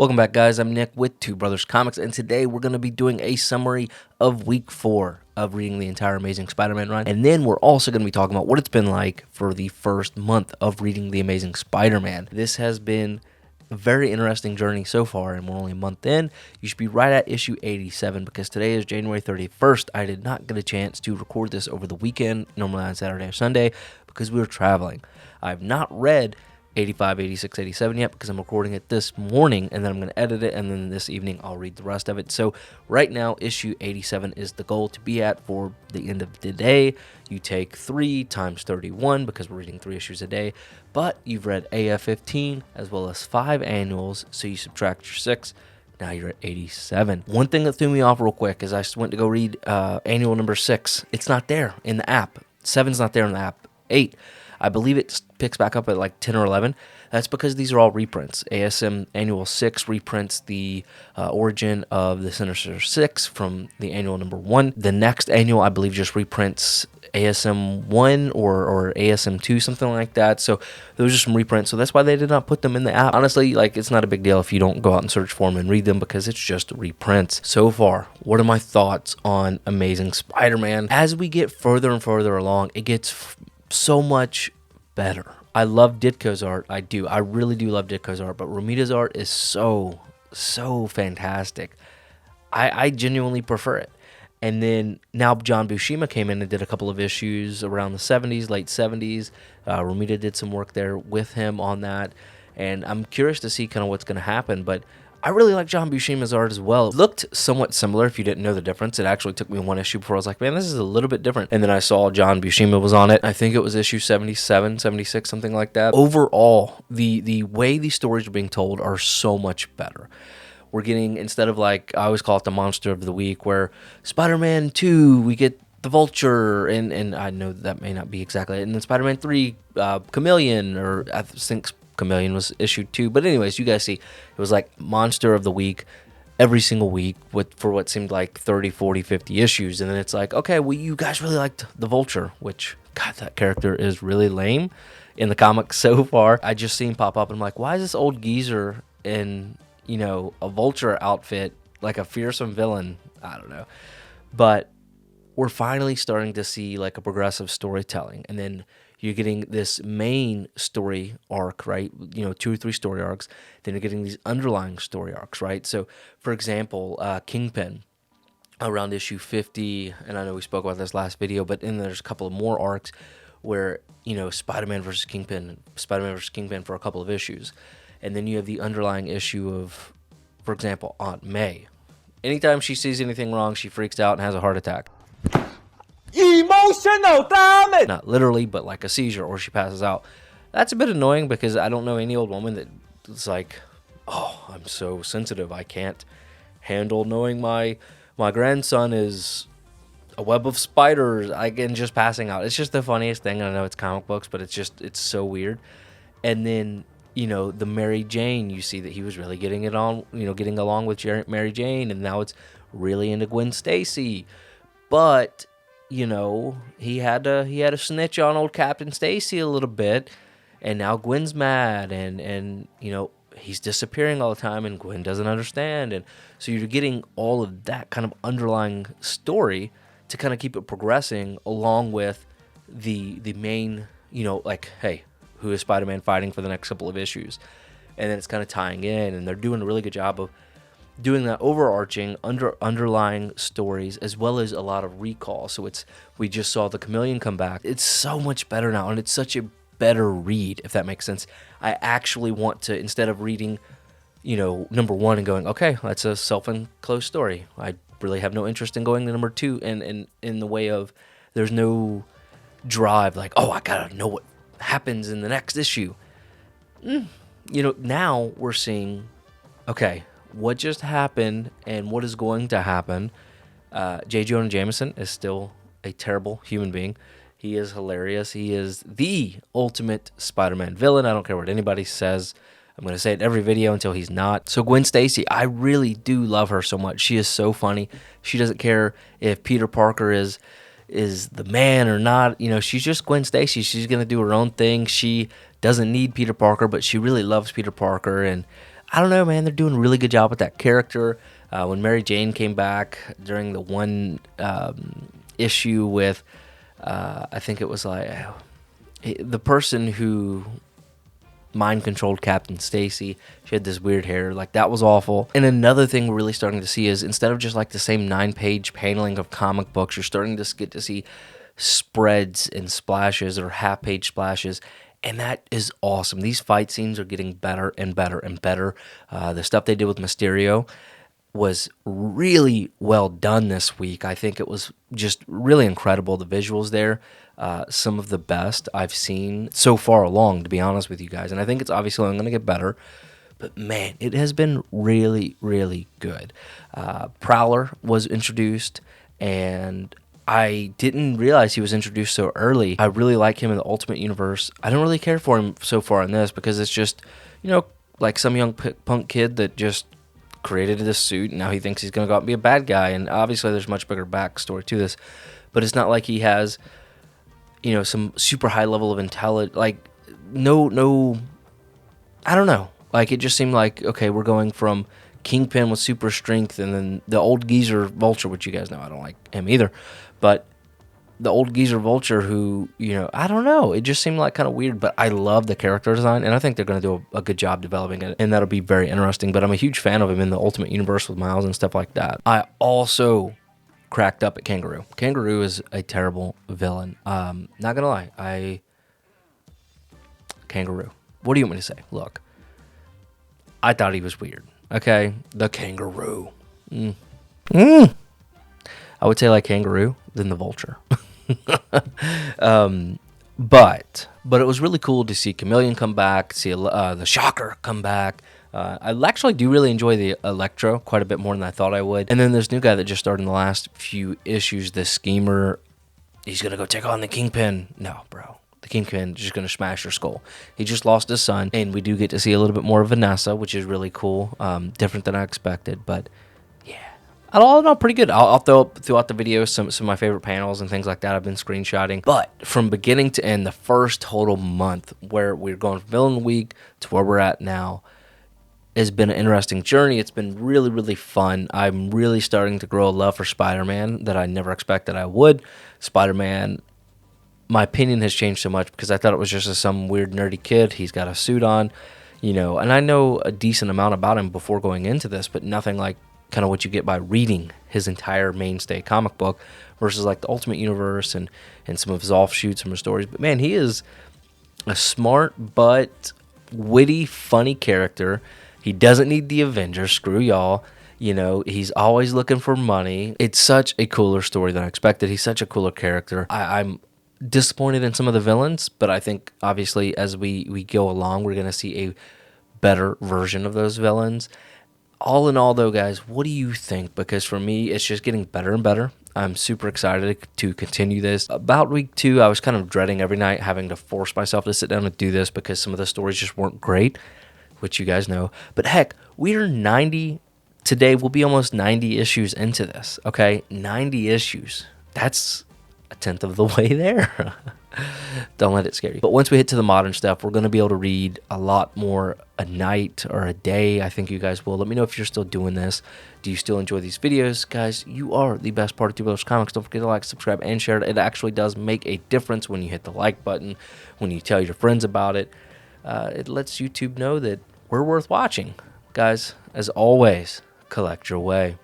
Welcome back, guys. I'm Nick with Two Brothers Comics, and today we're going to be doing a summary of week 4 of reading the entire Amazing Spider-Man run, and then we're also going to be talking about what it's been like for the first month of reading the Amazing Spider-Man. This has been a very interesting journey so far, and we're only a month in. You should be right at issue 87 because today is January 31st. I did not get a chance to record this over the weekend, normally on Saturday or Sunday, because we were traveling. I've not read 85, 86, 87 yet because I'm recording it this morning, and then I'm going to edit it, and then this evening I'll read the rest of it. So right now, issue 87 is the goal to be at for the end of the day. You take 3 times 31 because we're reading 3 issues a day, but you've read AF15 as well as 5 annuals, so you subtract your 6. Now you're at 87. One thing that threw me off real quick is I went to go read annual number 6. It's not there in the app. 7's not there in the app. 8. I believe it picks back up at like 10 or 11. That's because these are all reprints. ASM Annual 6 reprints the origin of the Sinister Six from the annual number 1. The next annual, I believe, just reprints ASM 1 or ASM 2, something like that. So those are some reprints. So that's why they did not put them in the app. Honestly, like, it's not a big deal if you don't go out and search for them and read them because it's just reprints. So far, what are my thoughts on Amazing Spider-Man? As we get further and further along, it gets so much better. I love Ditko's art. I do. I really do love Ditko's art, but Romita's art is so fantastic. I genuinely prefer it. And then now John Buscema came in and did a couple of issues around the 70s, late 70s. Romita did some work there with him on that. And I'm curious to see kind of what's going to happen, but I really like John Buscema's art as well. It looked somewhat similar if you didn't know the difference. It actually took me one issue before I was like, man, this is a little bit different. And then I saw John Buscema was on it. I think it was issue 77, 76, something like that. Overall, the way these stories are being told are so much better. We're getting, instead of like, I always call it the monster of the week, where Spider-Man 2, we get the Vulture, and I know that may not be exactly it. And then Spider-Man 3, Chameleon, or I think Chameleon was issue 2, but anyways, you guys see, it was like monster of the week every single week for what seemed like 30, 40, 50 issues, and then it's like, okay, well, you guys really liked the Vulture, which, God, that character is really lame in the comics so far. I just seen pop up, and I'm like, why is this old geezer in, you know, a Vulture outfit, like a fearsome villain? I don't know, but we're finally starting to see like a progressive storytelling, and then you're getting this main story arc, right? You know, 2 or 3 story arcs. Then you're getting these underlying story arcs, right? So, for example, Kingpin, around issue 50, and I know we spoke about this last video, but then there's a couple of more arcs where, you know, Spider-Man versus Kingpin for a couple of issues. And then you have the underlying issue of, for example, Aunt May. Anytime she sees anything wrong, she freaks out and has a heart attack. Emotional damage! Not literally, but like a seizure, or she passes out. That's a bit annoying because I don't know any old woman that's like, oh, I'm so sensitive, I can't handle knowing my grandson is a web of spiders, and just passing out. It's just the funniest thing. I know it's comic books, but it's so weird. And then, you know, the Mary Jane, you see that he was really getting along with Mary Jane, and now it's really into Gwen Stacy. But, you know, he had to snitch on old Captain Stacy a little bit, and now Gwen's mad, and you know, he's disappearing all the time, and Gwen doesn't understand, and so you're getting all of that kind of underlying story to kind of keep it progressing along with the main, you know, like, hey, who is Spider-Man fighting for the next couple of issues, and then it's kind of tying in, and they're doing a really good job of doing that overarching underlying stories, as well as a lot of recall. So we just saw the Chameleon come back. It's so much better now, and it's such a better read, if that makes sense. I actually want to, instead of reading, you know, number 1 and going, okay, that's a self-enclosed story, I really have no interest in going to number 2, and in the way of, there's no drive, like, oh, I gotta know what happens in the next issue. You know, now we're seeing, okay, what just happened and what is going to happen. J. Jonah Jameson is still a terrible human being. He is hilarious. He is the ultimate Spider-Man villain. I don't care what anybody says. I'm going to say it every video until he's not. So Gwen Stacy, I really do love her so much. She is so funny. She doesn't care if Peter Parker is the man or not. You know, she's just Gwen Stacy. She's going to do her own thing. She doesn't need Peter Parker, but she really loves Peter Parker, and I don't know, man. They're doing a really good job with that character. When Mary Jane came back during the one issue with, I think it was like the person who mind controlled Captain Stacy. She had this weird hair. Like, that was awful. And another thing we're really starting to see is instead of just like the same 9-page paneling of comic books, you're starting to get to see spreads and splashes or half-page splashes. And that is awesome. These fight scenes are getting better and better and better. The stuff they did with Mysterio was really well done this week. I think it was just really incredible. The visuals there, some of the best I've seen so far along, to be honest with you guys. And I think it's obviously only going to get better. But man, it has been really, really good. Prowler was introduced, and I didn't realize he was introduced so early. I really like him in the Ultimate Universe. I don't really care for him so far in this because it's just, like some young punk kid that just created this suit, and now he thinks he's going to go out and be a bad guy. And obviously there's much bigger backstory to this. But it's not like he has, some super high level of intelligence. Like, no, I don't know. Like, it just seemed like, okay, we're going from Kingpin with super strength, and then the old geezer Vulture, which you guys know I don't like him either, but the old geezer Vulture who, I don't know. It just seemed like kind of weird, but I love the character design, and I think they're going to do a good job developing it, and that'll be very interesting. But I'm a huge fan of him in the Ultimate Universe with Miles and stuff like that. I also cracked up at Kangaroo. Kangaroo is a terrible villain. Not going to lie. Kangaroo. What do you want me to say? Look, I thought he was weird. Okay? The Kangaroo. I would say like Kangaroo than the Vulture. But it was really cool to see Chameleon come back, see the Shocker come back. I actually do really enjoy the Electro quite a bit more than I thought I would. And then this new guy that just started in the last few issues, this Schemer. He's going to go take on the Kingpin. No, bro. The Kingpin is just going to smash your skull. He just lost his son, and we do get to see a little bit more of Vanessa, which is really cool. Different than I expected, but yeah. All in all, pretty good. I'll throw up throughout the video some of my favorite panels and things like that I've been screenshotting. But from beginning to end, the first total month where we're going from Villain Week to where we're at now has been an interesting journey. It's been really, really fun. I'm really starting to grow a love for Spider-Man that I never expected I would. Spider-Man, my opinion has changed so much because I thought it was just some weird nerdy kid. He's got a suit on, and I know a decent amount about him before going into this, but nothing like kind of what you get by reading his entire mainstay comic book versus like the Ultimate Universe and some of his offshoots and stories. But man, he is a smart but witty, funny character. He doesn't need the Avengers. Screw y'all. He's always looking for money. It's such a cooler story than I expected. He's such a cooler character. I'm disappointed in some of the villains, but I think obviously as we go along, we're going to see a better version of those villains. All in all, though, guys, what do you think? Because for me, it's just getting better and better. I'm super excited to continue this. About week 2, I was kind of dreading every night having to force myself to sit down and do this because some of the stories just weren't great, which you guys know. But heck, we are 90 today. We'll be almost 90 issues into this, okay? 90 issues. That's a tenth of the way there. Don't let it scare you. But once we hit to the modern stuff, we're going to be able to read a lot more a night or a day. I think you guys will. Let me know if you're still doing this. Do you still enjoy these videos? Guys, you are the best part of Two Brothers Comics. Don't forget to like, subscribe, and share it. It actually does make a difference when you hit the like button, when you tell your friends about it. It lets YouTube know that we're worth watching. Guys, as always, collect your way.